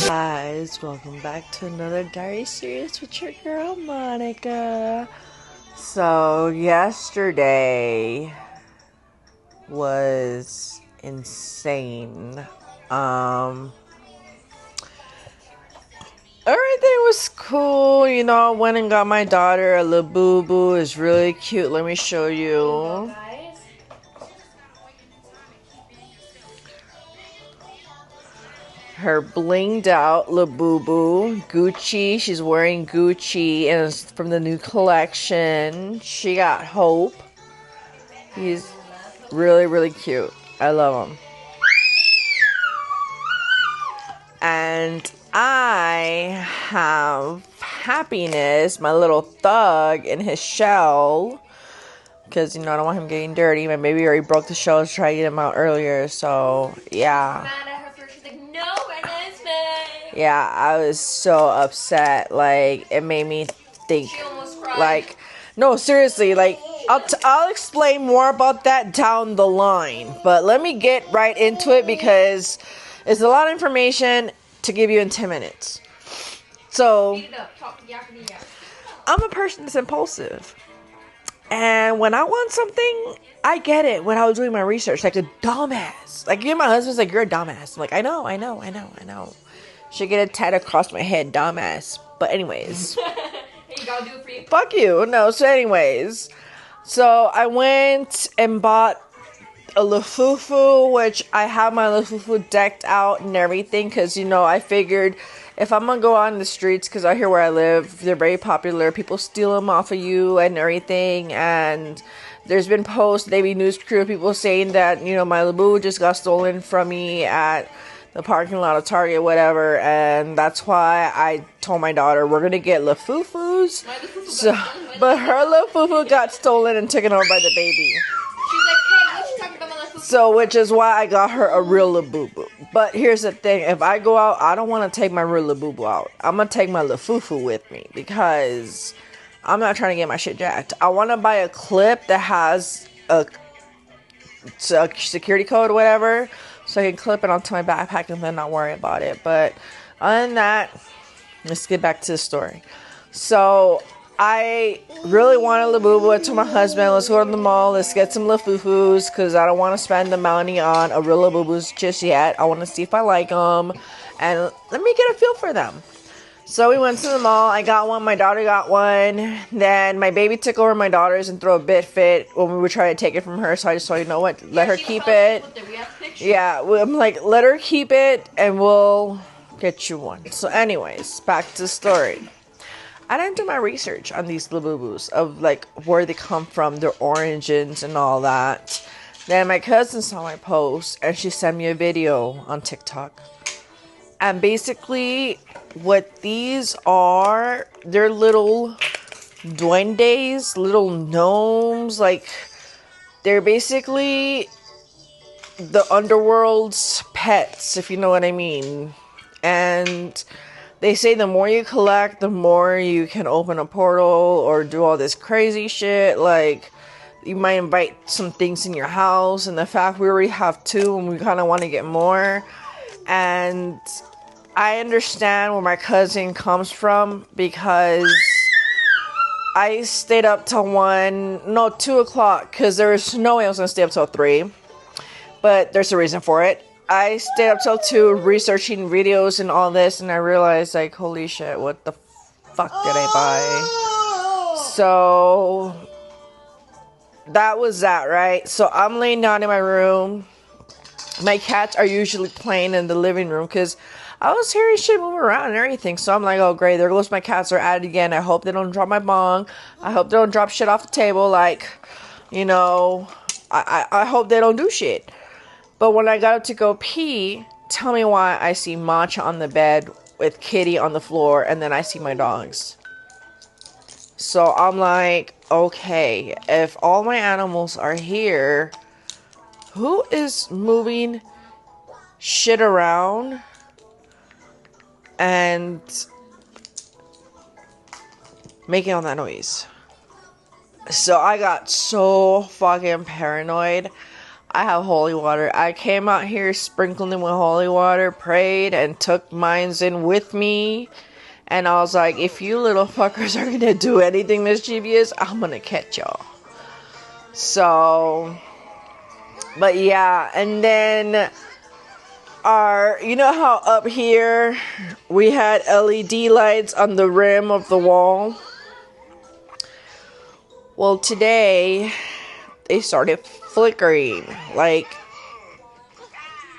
Guys, welcome back to another diary series with your girl Monica. So yesterday was insane. Everything was cool, you know. I went and got my daughter a little BuBu. It's really cute. Let me show you. Her blinged out LaBuBu Gucci. She's wearing Gucci and it's from the new collection. She got Hope. He's really, really cute. I love him. And I have Happiness, my little thug, in his shell. Because, you know, I don't want him getting dirty. My baby already broke the shell to try to get him out earlier. So, yeah. Yeah, I was so upset. Like, it made me think. She almost cried. Like, no, seriously. Like, I'll explain more about that down the line. But let me get right into it because it's a lot of information to give you in 10 minutes. So, I'm a person that's impulsive. And when I want something, I get it when I was doing my research. Like a dumbass. Like, my husband's like, you're a dumbass. I'm like, I know. Should get a tat across my head, dumbass. But anyways. Hey, you gotta do it for you. Fuck you. No, so anyways. So I went and bought a Lufufu, which I have my Lufufu decked out and everything. Because, you know, I figured if I'm going to go out in the streets, because out here where I live, they're very popular. People steal them off of you and everything. And there's been posts, Navy News Crew, people saying that, you know, my LaBuBu just got stolen from me at the parking lot of Target, whatever, and that's why I told my daughter we're gonna get Lafufus. But her Lafufu got stolen and taken over by the baby. She's like, hey, what you talking about my Lafufu? So, which is why I got her a real LaBuBu. But here's the thing: if I go out, I don't want to take my real LaBuBu out. I'm gonna take my Lafufu with me because I'm not trying to get my shit jacked. I want to buy a clip that has a security code or whatever, so I can clip it onto my backpack and then not worry about it. But other than that, let's get back to the story. So I really wanted LaBuBu. I told my husband, let's go to the mall, let's get some Lafufus, because I don't want to spend the money on a real LaBuBus just yet. I want to see if I like them, and let me get a feel for them. So we went to the mall. I got one. My daughter got one. Then my baby took over my daughter's and threw a bit fit when we were trying to take it from her. So I just told you know what, let her keep it. Yeah, I'm like, let her keep it and we'll get you one. So anyways, back to the story. I didn't do my research on these LaBuBus of like where they come from, their origins and all that. Then my cousin saw my post and she sent me a video on TikTok. And basically, what these are, they're little duendes, little gnomes. Like, they're basically the underworld's pets, if you know what I mean. And they say the more you collect, the more you can open a portal or do all this crazy shit. Like, you might invite some things in your house. And the fact we already have 2 and we kind of want to get more. And I understand where my cousin comes from because I stayed up till 2 o'clock because there was no way I was going to stay up till 3. But there's a reason for it. I stayed up till 2 researching videos and all this, and I realized, like, holy shit, what the fuck did I buy? So that was that, right? So I'm laying down in my room. My cats are usually playing in the living room because I was hearing shit move around and everything. So I'm like, oh, great. There goes my cats. Are at it again. I hope they don't drop my bong. I hope they don't drop shit off the table. Like, you know, I hope they don't do shit. But when I got up to go pee, tell me why I see Matcha on the bed with Kitty on the floor. And then I see my dogs. So I'm like, okay, if all my animals are here, who is moving shit around and making all that noise? So I got so fucking paranoid. I have holy water. I came out here, sprinkled them with holy water, prayed, and took mines in with me. And I was like, if you little fuckers are gonna do anything mischievous, I'm gonna catch y'all. So, but yeah, and then you know how up here we had LED lights on the rim of the wall? Well, today they started flickering, like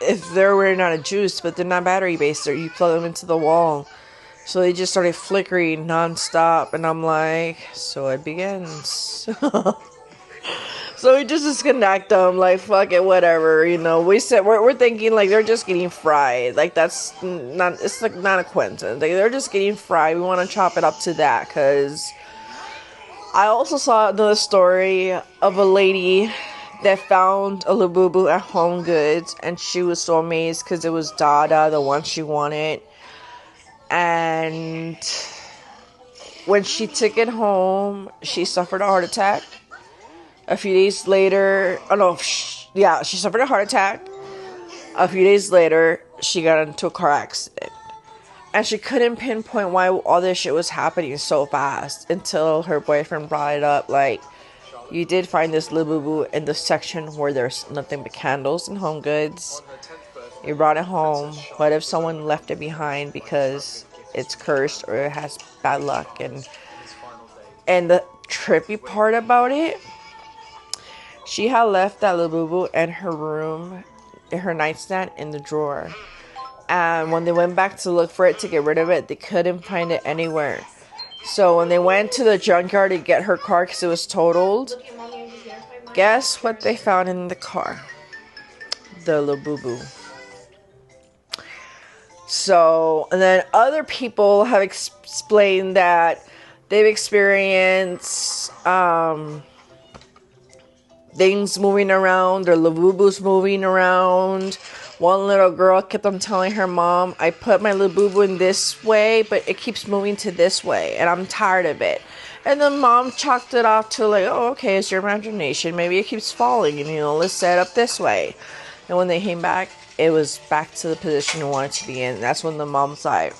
if they're running out of juice, but they're not battery based, you plug them into the wall. So they just started flickering non-stop, and I'm like, so it begins. So we just disconnect them, like, fuck it, whatever, you know. We're thinking, like, they're just getting fried. Like, that's not, it's like not a coincidence. Like, they're just getting fried. We want to chop it up to that, because I also saw another story of a lady that found a LaBuBu at Home Goods, and she was so amazed because it was Dada, the one she wanted. And when she took it home, she suffered a heart attack. A few days later, she suffered a heart attack. A few days later, she got into a car accident. And she couldn't pinpoint why all this shit was happening so fast until her boyfriend brought it up. Like, you did find this LaBuBu in the section where there's nothing but candles and Home Goods. You brought it home. What if someone left it behind because it's cursed or it has bad luck? And the trippy part about it, she had left that LaBuBu in her room, in her nightstand, in the drawer. And when they went back to look for it to get rid of it, they couldn't find it anywhere. So when they went to the junkyard to get her car because it was totaled, guess what they found in the car? The LaBuBu. So, and then other people have explained that they've experienced things moving around, or LaBuBus moving around. One little girl kept on telling her mom, I put my LaBuBu in this way, but it keeps moving to this way, and I'm tired of it. And the mom chalked it off to like, oh, okay, it's your imagination. Maybe it keeps falling, and, you know, let's set it up this way. And when they came back, it was back to the position you wanted to be in. That's when the mom's like,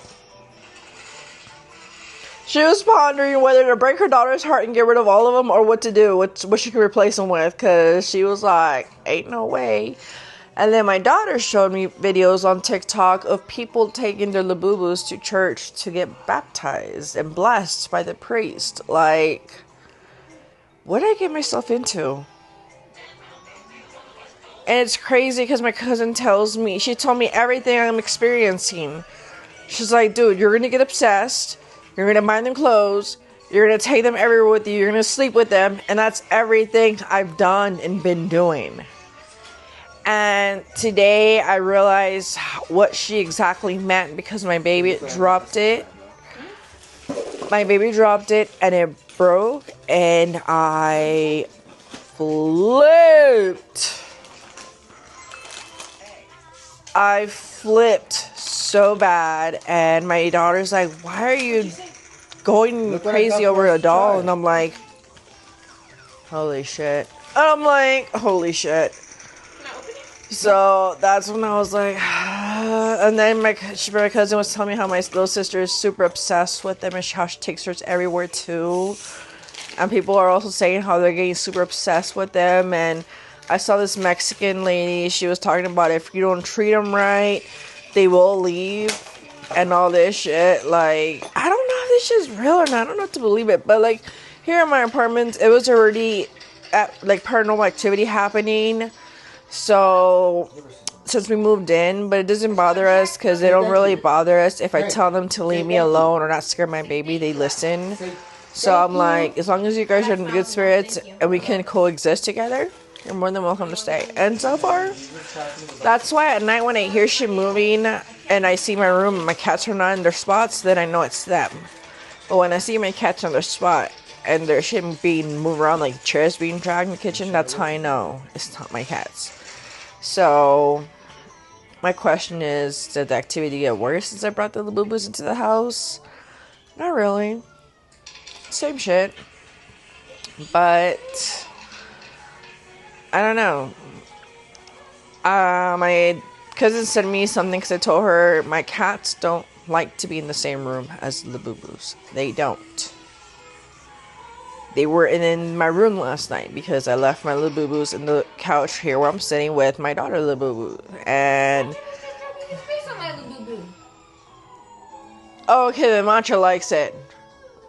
she was pondering whether to break her daughter's heart and get rid of all of them, or what to do, what she could replace them with, because she was like, ain't no way. And then my daughter showed me videos on TikTok of people taking their LaBuBus to church to get baptized and blessed by the priest. Like, what did I get myself into? And it's crazy because my cousin she told me everything I'm experiencing. She's like, dude, you're going to get obsessed. You're going to buy them clothes. You're going to take them everywhere with you. You're going to sleep with them. And that's everything I've done and been doing. And today I realized what she exactly meant, because my baby dropped it. My baby dropped it and it broke. And I flipped. I flipped so bad, and my daughter's like, why are you going crazy over a doll? And I'm like, holy shit. And I'm like, holy shit. So that's when I was like, and then my cousin was telling me how my little sister is super obsessed with them and how she takes hers everywhere too. And people are also saying how they're getting super obsessed with them. And I saw this Mexican lady, she was talking about if you don't treat them right, they will leave and all this shit. Like, I don't know if this shit's real or not. I don't know what to believe it. But, like, here in my apartment, it was already, paranormal activity happening. So, since we moved in, but it doesn't bother us because they don't really bother us. If I tell them to leave me alone or not scare my baby, they listen. So, I'm like, as long as you guys are in good spirits and we can coexist together, you're more than welcome to stay. And so far, that's why at night when I hear shit moving and I see my room and my cats are not in their spots, then I know it's them. But when I see my cats on their spot and their shit being moved around, like chairs being dragged in the kitchen, that's how I know it's not my cats. So, my question is, did the activity get worse since I brought the LaBuBus into the house? Not really. Same shit. But I don't know. My cousin sent me something because I told her my cats don't like to be in the same room as the BuBus. They don't. They were in my room last night because I left my little BuBus in the couch here where I'm sitting with my daughter, little BuBu. And oh, okay, then Matcha likes it.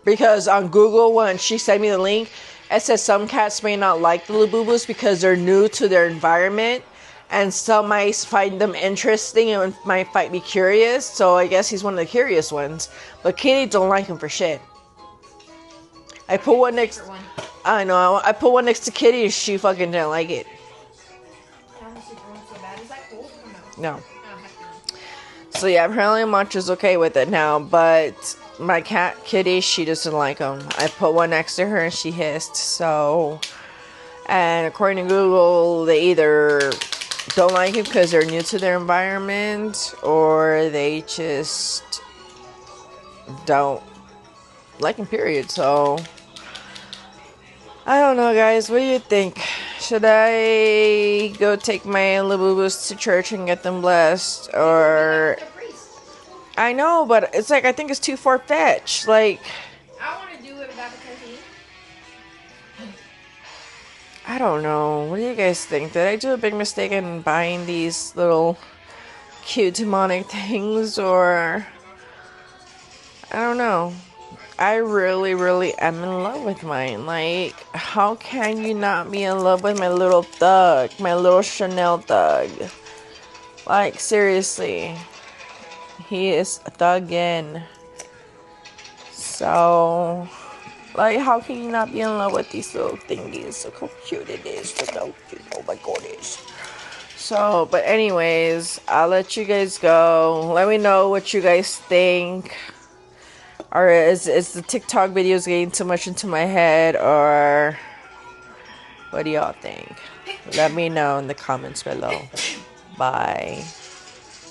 Because on Google, when she sent me the link, it says some cats may not like the little BuBus because they're new to their environment. And some might find them interesting and might be curious. So I guess he's one of the curious ones. But Kitty don't like him for shit. I put one next. I know. I put one next to Kitty and she fucking didn't like it. No. So yeah, apparently Matcha's okay with it now, but my cat Kitty, she doesn't like them. I put one next to her and she hissed. So, and according to Google, they either don't like it because they're new to their environment, or they just don't like him. Period. So I don't know, guys. What do you think? Should I go take my little BuBus to church and get them blessed, or? I know, but it's like I think it's too far-fetched. Like, I want to do it without the turkey. I don't know. What do you guys think? Did I do a big mistake in buying these little cute demonic things, or I don't know. I really am in love with mine. Like, how can you not be in love with my little thug, my little Chanel thug? Like, seriously, he is thuggin'. So, like, how can you not be in love with these little thingies? Look how cute it is. Look how cute. Oh my goodness. So, but anyways, I'll let you guys go. Let me know what you guys think. Or is the TikTok videos getting too much into my head? Or what do y'all think? Let me know in the comments below. Bye.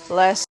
Bless.